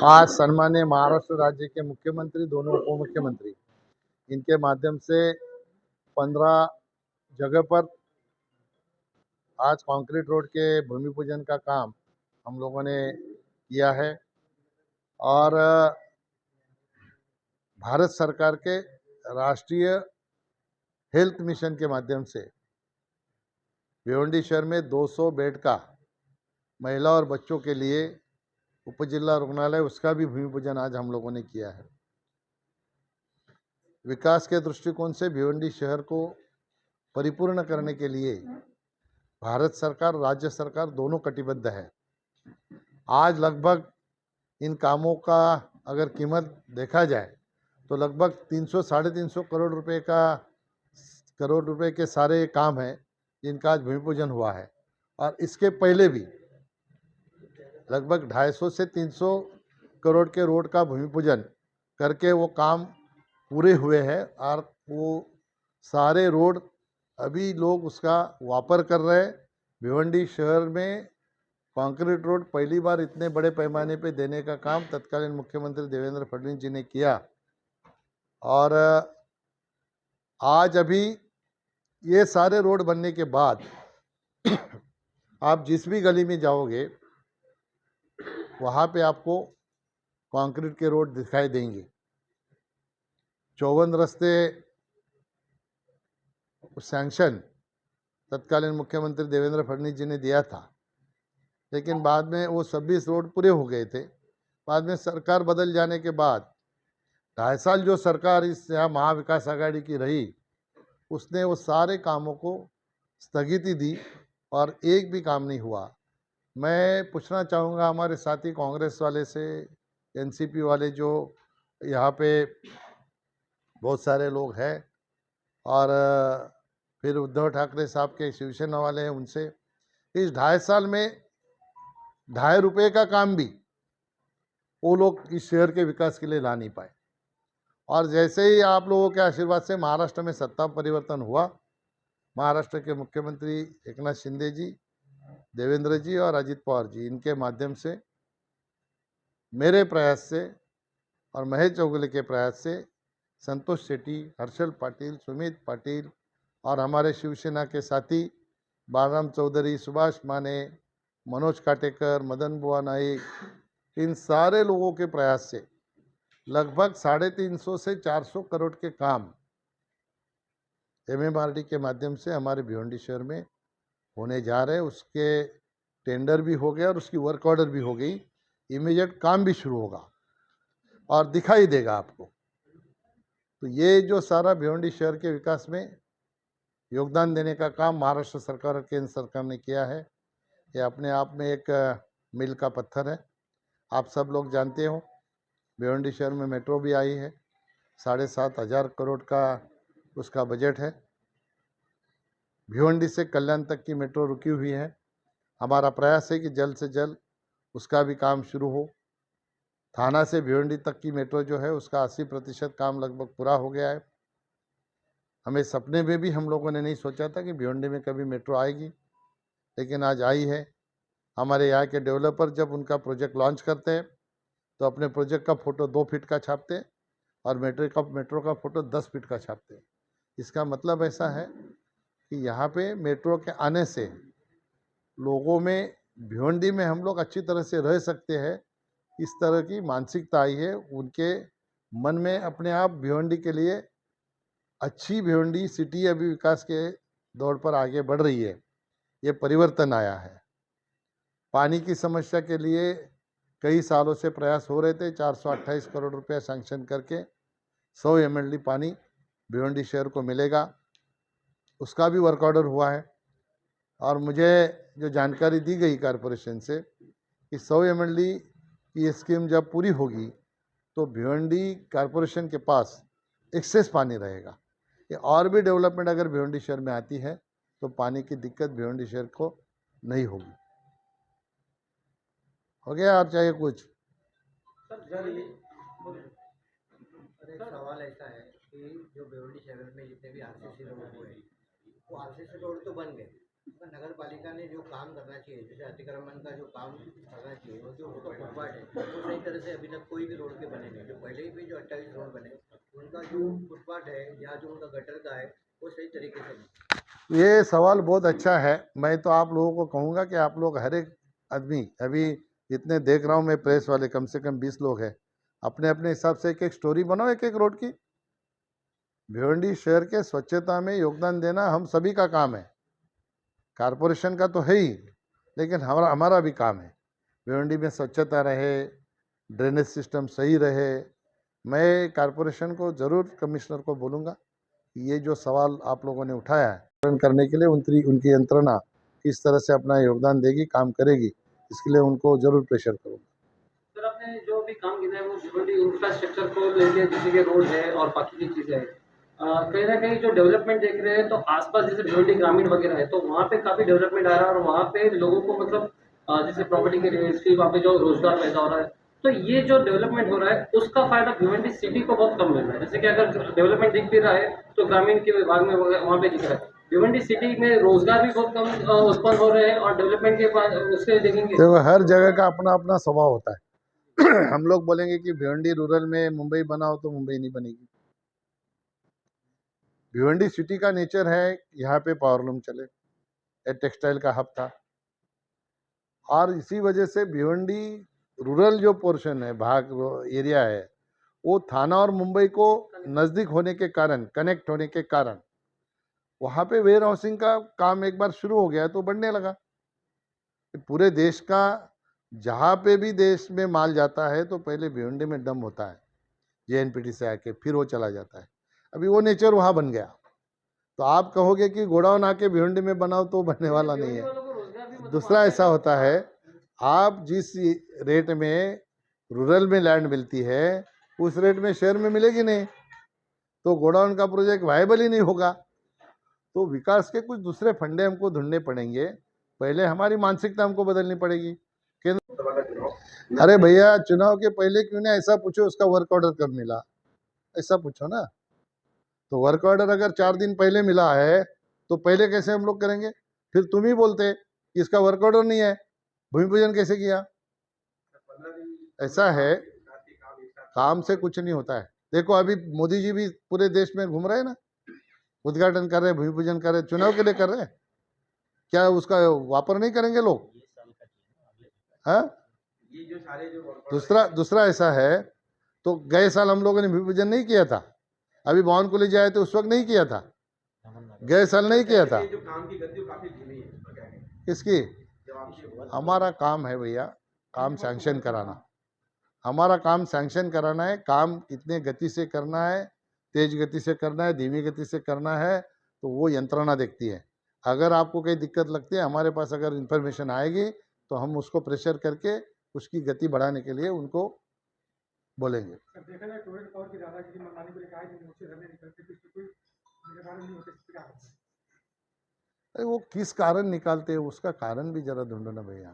आज सन्माननीय महाराष्ट्र राज्य के मुख्यमंत्री, दोनों उप मुख्यमंत्री, इनके माध्यम से 15 जगह पर आज कंक्रीट रोड के भूमि पूजन का काम हम लोगों ने किया है। और भारत सरकार के राष्ट्रीय हेल्थ मिशन के माध्यम से भिवंडी शहर में 200 बेड का महिला और बच्चों के लिए उप जिला रुग्णालय, उसका भी भूमि पूजन आज हम लोगों ने किया है। विकास के दृष्टिकोण से भिवंडी शहर को परिपूर्ण करने के लिए भारत सरकार, राज्य सरकार दोनों कटिबद्ध है। आज लगभग इन कामों का अगर कीमत देखा जाए तो लगभग 300 साढ़े 300 करोड़ रुपए के सारे काम हैं जिनका आज भूमि पूजन हुआ है। और इसके पहले भी लगभग 250 से 300 करोड़ के रोड का भूमि पूजन करके वो काम पूरे हुए हैं। और वो सारे रोड अभी लोग उसका वापर कर रहे हैं। भिवंडी शहर में कंक्रीट रोड पहली बार इतने बड़े पैमाने पे देने का काम तत्कालीन मुख्यमंत्री देवेंद्र फडणवीस जी ने किया। और आज अभी ये सारे रोड बनने के बाद आप जिस भी गली में जाओगे वहाँ पे आपको कंक्रीट के रोड दिखाई देंगे। 54 रस्ते सैंक्शन तत्कालीन मुख्यमंत्री देवेंद्र फडणवीस जी ने दिया था, लेकिन बाद में वो 26 रोड पूरे हो गए थे। बाद में सरकार बदल जाने के बाद 2.5 साल जो सरकार इस यहाँ महाविकास आघाड़ी की रही, उसने वो सारे कामों को स्थगिति दी और एक भी काम नहीं हुआ। मैं पूछना चाहूँगा हमारे साथी कांग्रेस वाले से, एनसीपी वाले जो यहाँ पे बहुत सारे लोग हैं, और फिर उद्धव ठाकरे साहब के शिवसेना वाले हैं, उनसे इस 2.5 साल में 2.5 रुपये का काम भी वो लोग इस शहर के विकास के लिए ला नहीं पाए। और जैसे ही आप लोगों के आशीर्वाद से महाराष्ट्र में सत्ता परिवर्तन हुआ, महाराष्ट्र के मुख्यमंत्री एकनाथ शिंदे जी, देवेंद्र जी और अजित पवार जी, इनके माध्यम से, मेरे प्रयास से और महेश चौगुले के प्रयास से संतोष शेट्टी, हर्षल पाटिल, सुमित पाटिल और हमारे शिवसेना के साथी बालराम चौधरी, सुभाष माने, मनोज काटेकर, मदन बुआ नाइक, इन सारे लोगों के प्रयास से लगभग 350 से 400 करोड़ के काम MMRD के माध्यम से हमारे भिवंडी शहर में होने जा रहे हैं। उसके टेंडर भी हो गया और उसकी वर्क ऑर्डर भी हो गई। इमीडिएट काम भी शुरू होगा और दिखाई देगा आपको। तो ये जो सारा भिवंडी शहर के विकास में योगदान देने का काम महाराष्ट्र सरकार और केंद्र सरकार ने किया है, ये अपने आप में एक मील का पत्थर है। आप सब लोग जानते हो भिवंडी शहर में मेट्रो भी आई है, 7,500 करोड़ का उसका बजट है। भिवंडी से कल्याण तक की मेट्रो रुकी हुई है। हमारा प्रयास है कि जल्द से जल्द उसका भी काम शुरू हो। थाना से भिवंडी तक की मेट्रो जो है उसका 80% काम लगभग पूरा हो गया है। हमें सपने में भी हम लोगों ने नहीं सोचा था कि भिवंडी में कभी मेट्रो आएगी, लेकिन आज आई है। हमारे यहाँ के डेवलपर जब उनका प्रोजेक्ट लॉन्च करते हैं तो अपने प्रोजेक्ट का फ़ोटो 2 फीट का छापते हैं और मेट्रो का फ़ोटो 10 फीट का छापते हैं। इसका मतलब ऐसा है कि यहाँ पे मेट्रो के आने से लोगों में, भिवंडी में हम लोग अच्छी तरह से रह सकते हैं, इस तरह की मानसिकता आई है उनके मन में। अपने आप भिवंडी के लिए अच्छी भिवंडी सिटी अभी विकास के दौर पर आगे बढ़ रही है, ये परिवर्तन आया है। पानी की समस्या के लिए कई सालों से प्रयास हो रहे थे। 428 करोड़ रुपया सैंक्शन करके 100 MLD पानी भिवंडी शहर को मिलेगा, उसका भी वर्क ऑर्डर हुआ है। और मुझे जो जानकारी दी गई कॉरपोरेशन से कि 100 MLD की स्कीम जब पूरी होगी तो भिवंडी कॉरपोरेशन के पास एक्सेस पानी रहेगा। ये और भी डेवलपमेंट अगर भिवंडी शहर में आती है तो पानी की दिक्कत भिवंडी शहर को नहीं होगी। हो गया, आप चाहिए कुछ? सर ये एक सवाल ऐसा है कि जो भिवंडी शहर में जितने भी RCC रोड हुए वो RCC रोड तो बन गए, नगर पालिका ने जो काम करना चाहिए, जैसे अतिक्रमण का जो काम करना चाहिए, वो जो उसका फुटपाथ है वो सही तरह से अभी तक कोई भी रोड के बने नहीं। जो पहले ही भी जो 28 रोड बने, उनका जो फुटपाथ है या जो उनका गटर का है वो सही तरीके से नहीं। ये सवाल बहुत अच्छा है। मैं तो आप लोगों को कहूँगा कि आप लोग हर एक आदमी, अभी इतने देख रहा हूँ मैं प्रेस वाले कम से कम 20 लोग हैं, अपने अपने हिसाब से एक एक स्टोरी बनाओ एक एक रोड की। भिवंडी शहर के स्वच्छता में योगदान देना हम सभी का काम है, कारपोरेशन का तो है ही, लेकिन हमारा हमारा भी काम है। भिवंडी में स्वच्छता रहे, ड्रेनेज सिस्टम सही रहे। मैं कारपोरेशन को ज़रूर, कमिश्नर को बोलूँगा ये जो सवाल आप लोगों ने उठाया है पालन करने के लिए उनकी उनकी यंत्रणा किस तरह से अपना योगदान देगी, काम करेगी, इसके लिए उनको जरूर प्रेशर करूँगा। सर, आपने जो भी काम गिना है वो भिवंडी इंफ्रास्ट्रक्चर को लेके, जैसे कि रोड है और बाकी की चीज़ें हैं, कहीं ना कहीं जो डेवलपमेंट देख रहे हैं तो आसपास जैसे भिवंडी ग्रामीण वगैरह है तो वहाँ पे काफ़ी डेवलपमेंट आ रहा है और वहाँ पे लोगों को मतलब जैसे प्रॉपर्टी की रजिस्ट्री, वहाँ पे जो रोजगार पैदा हो रहा है, तो ये जो डेवलपमेंट हो रहा है उसका फायदा भिवंडी सिटी को बहुत कम मिल रहा है। जैसे कि अगर डेवलपमेंट दिख भी रहा है तो ग्रामीण के विभाग में वहाँ पे दिख रहा है। भिवंडी सिटी में रोजगार भी बहुत कम उत्पन्न हो रहे हैं और डेवलपमेंट के बाद उससे देखेंगे। देखो हर जगह का अपना अपना स्वभाव होता है। हम लोग बोलेंगे कि भिवंडी रूरल में मुंबई बनाओ तो मुंबई नहीं बनेगी। भिवंडी सिटी का नेचर है, यहाँ पे पावरलूम चले, एक टेक्सटाइल का हब था, और इसी वजह से भिवंडी रूरल जो पोर्शन है, भाग एरिया है, वो थाना और मुंबई को नज़दीक होने के कारण, कनेक्ट होने के कारण वहाँ पे वेयर हाउसिंग का काम एक बार शुरू हो गया तो बढ़ने लगा। पूरे देश का जहाँ पे भी देश में माल जाता है तो पहले भिवंडी में डंप होता है जेएनपीटी से आके, फिर वो चला जाता है। अभी वो नेचर वहाँ बन गया। तो आप कहोगे कि गोडाउन आके भिवंडी में बनाओ तो बनने वाला नहीं है। दूसरा ऐसा होता है, आप जिस रेट में रूरल में लैंड मिलती है उस रेट में शहर में मिलेगी नहीं, तो गोडाउन का प्रोजेक्ट वायबल ही नहीं होगा। तो विकास के कुछ दूसरे फंडे हमको ढूंढने पड़ेंगे। पहले हमारी मानसिकता हमको बदलनी पड़ेगी। अरे भैया, चुनाव के पहले क्यों ना ऐसा पूछो उसका वर्क ऑर्डर कब मिला, ऐसा पूछो ना। तो वर्क ऑर्डर अगर 4 दिन पहले मिला है तो पहले कैसे हम लोग करेंगे? फिर तुम ही बोलते कि इसका वर्क ऑर्डर नहीं है, भूमि पूजन कैसे किया? ऐसा है, काम से कुछ नहीं होता है। देखो अभी मोदी जी भी पूरे देश में घूम रहे हैं ना, उद्घाटन कर रहे हैं, भूमि पूजन कर रहे हैं, चुनाव के लिए कर रहे हैं। क्या उसका वापर नहीं करेंगे लोग? हाँ, दूसरा ऐसा है, तो गए साल हम लोगों ने भूमि पूजन नहीं किया था, अभी भवन को ले जाए तो उस वक्त नहीं किया था, गए साल नहीं किया था। किसकी? हमारा काम है भैया, काम सैंक्शन कराना। हमारा काम सैंक्शन कराना है। काम कितने गति से करना है, तेज गति से करना है, धीमी गति से करना है, तो वो यंत्रणा देखती है। अगर आपको कोई दिक्कत लगती है, हमारे पास अगर इंफॉर्मेशन आएगी तो हम उसको प्रेशर करके उसकी गति बढ़ाने के लिए उनको बोलेंगे। देखा जाए टूरिस्ट पावर की दादागिरी मनमानी को लेकर आए दिन मुझसे धरने निकलते तो इससे कोई निराकरण नहीं होते, इसके कारण अरे वो किस कारण निकालते हैं उसका कारण भी जरा ढूंढो ना भैया।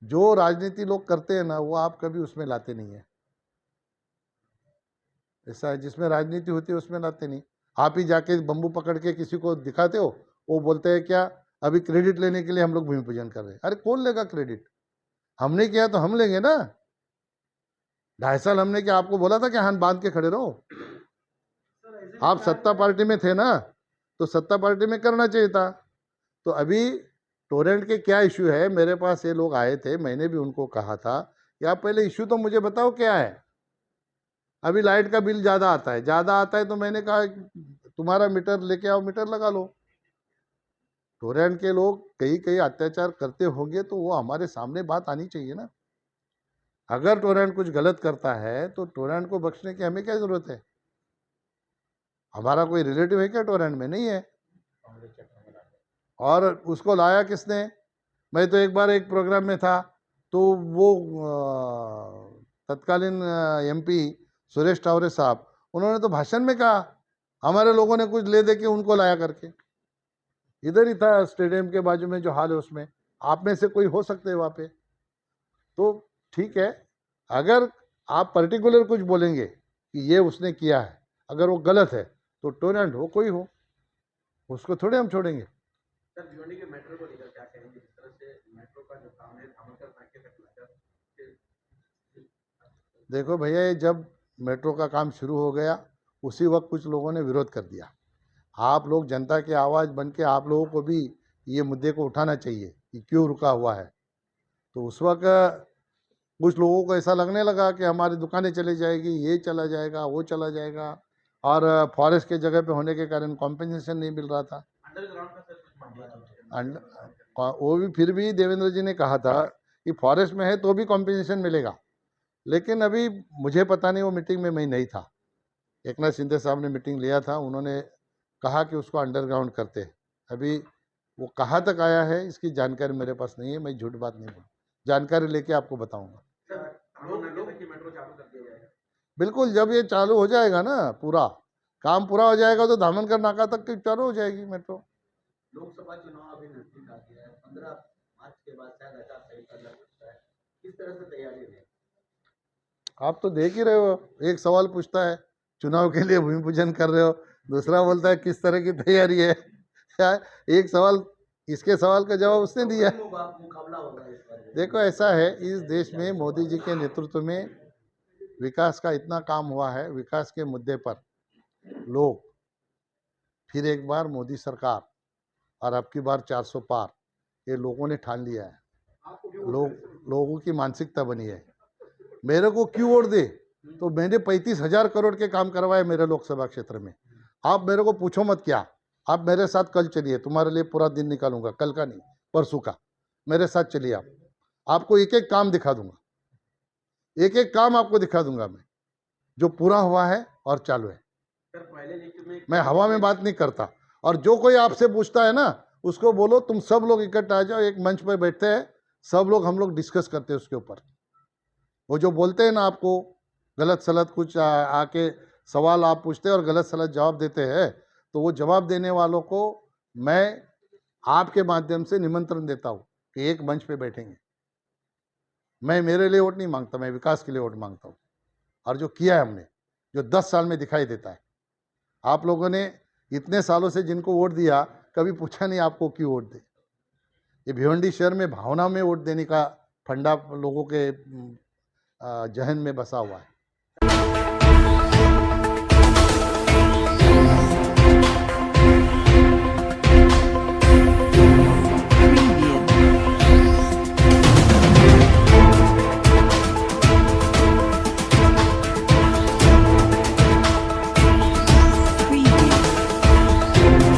जो राजनीति लोग करते हैं ना वो आप कभी उसमें लाते नहीं है। ऐसा है, जिसमें राजनीति होती है उसमें लाते नहीं। आप ही जाके बम्बू पकड़ के किसी को दिखाते हो, वो बोलते हैं क्या अभी क्रेडिट लेने के लिए हम लोग भूमि पूजन कर रहे हैं। अरे कौन लेगा क्रेडिट? हमने किया तो हम लेंगे ना। 2.5 साल हमने क्या आपको बोला था कि हाथ बांध के खड़े रहो? आप सत्ता पार्टी में थे ना, तो सत्ता पार्टी में करना चाहिए था। तो अभी टोरेंट के क्या इशू है, मेरे पास ये लोग आए थे, मैंने भी उनको कहा था कि आप पहले इशू तो मुझे बताओ क्या है। अभी लाइट का बिल ज़्यादा आता है तो मैंने कहा तुम्हारा मीटर लेके आओ, मीटर लगा लो। टोरेंट के लोग कई कई अत्याचार करते होंगे तो वो हमारे सामने बात आनी चाहिए ना। अगर टोरेंट कुछ गलत करता है तो टोरेंट को बख्शने की हमें क्या जरूरत है? हमारा कोई रिलेटिव है क्या टोरेंट में? नहीं है। और उसको लाया किसने? मैं तो एक बार एक प्रोग्राम में था, तो वो तत्कालीन एमपी सुरेश टावरे साहब, उन्होंने तो भाषण में कहा हमारे लोगों ने कुछ ले दे के उनको लाया करके। इधर ही था स्टेडियम के बाजू में जो हाल है उसमें, आप में से कोई हो सकते हैं वहाँ पे। तो ठीक है, अगर आप पर्टिकुलर कुछ बोलेंगे कि ये उसने किया है, अगर वो गलत है तो टोरेंट हो कोई हो, उसको थोड़े हम छोड़ेंगे। सर भिवंडी के मेट्रो को लेकर क्या कहेंगे, जिस तरह से मेट्रो का जो काम है धामनकर नाके तक लाकर देखो भैया, ये जब मेट्रो का काम शुरू हो गया उसी वक्त कुछ लोगों ने विरोध कर दिया। आप लोग जनता की आवाज़ बन के आप लोगों को भी ये मुद्दे को उठाना चाहिए कि क्यों रुका हुआ है। तो उस वक्त कुछ लोगों को ऐसा लगने लगा कि हमारी दुकानें चली जाएगी, ये चला जाएगा, वो चला जाएगा, और फॉरेस्ट के जगह पे होने के कारण कॉम्पेंसेशन नहीं मिल रहा था। अंडरग्राउंड का सर कुछ मामला वो भी फिर भी देवेंद्र जी ने कहा था कि फॉरेस्ट में है तो भी कॉम्पेंसेशन मिलेगा, लेकिन अभी मुझे पता नहीं, वो मीटिंग में मैं नहीं था। एकनाथ शिंदे साहब ने मीटिंग लिया था, उन्होंने कहा कि उसको अंडरग्राउंड करते हैं। अभी वो कहाँ तक आया है इसकी जानकारी मेरे पास नहीं है, मैं झूठ बात नहीं बोलूँ, जानकारी लेके आपको बताऊंगा। मेट्रो चालू कर दिया जाएगा। बिल्कुल, जब ये चालू हो जाएगा ना, पूरा काम पूरा हो जाएगा तो धामनकर नाका तक की चालू हो जाएगी मेट्रो। लोकसभा चुनाव अभी नजदीक आ गया है, 15 मार्च के बाद शायद आचार संहिता लग सकता है, किस तरह से तैयारी है? आप तो देख ही रहे हो, एक सवाल पूछता है चुनाव के लिए भूमि पूजन कर रहे हो, दूसरा बोलता है किस तरह की तैयारी है। एक सवाल, इसके सवाल का जवाब उसने दिया। मुकाबला होगा इस बार। देखो ऐसा है, इस देश में मोदी जी के नेतृत्व में विकास का इतना काम हुआ है, विकास के मुद्दे पर लोग फिर एक बार मोदी सरकार और अब की बार 400 पार, ये लोगों ने ठान लिया है। लोगों की मानसिकता बनी है। मेरे को क्यों वोट दे, तो मैंने 35,000 करोड़ के काम करवाए मेरे लोकसभा क्षेत्र में। आप मेरे को पूछो मत क्या, आप मेरे साथ कल चलिए, तुम्हारे लिए पूरा दिन निकालूंगा, कल का नहीं परसों का, मेरे साथ चलिए। आप आपको एक एक काम दिखा दूंगा, एक एक काम आपको दिखा दूंगा मैं, जो पूरा हुआ है और चालू है। सर पहले लिस्ट में मैं हवा में बात नहीं करता, और जो कोई आपसे पूछता है ना, उसको बोलो तुम सब लोग इकट्ठा आ जाओ, एक मंच पर बैठते हैं सब लोग, हम लोग डिस्कस करते हैं उसके ऊपर। वो जो बोलते हैं ना आपको गलत सलत कुछ आके सवाल आप पूछते हैं और गलत सलत जवाब देते हैं, तो वो जवाब देने वालों को मैं आपके माध्यम से निमंत्रण देता हूँ कि एक मंच पे बैठेंगे। मैं मेरे लिए वोट नहीं मांगता, मैं विकास के लिए वोट मांगता हूँ, और जो किया है हमने, जो 10 साल में दिखाई देता है। आप लोगों ने इतने सालों से जिनको वोट दिया, कभी पूछा नहीं आपको क्यों वोट दे। ये भिवंडी शहर में भावना में वोट देने का फंडा लोगों के जहन में बसा हुआ है।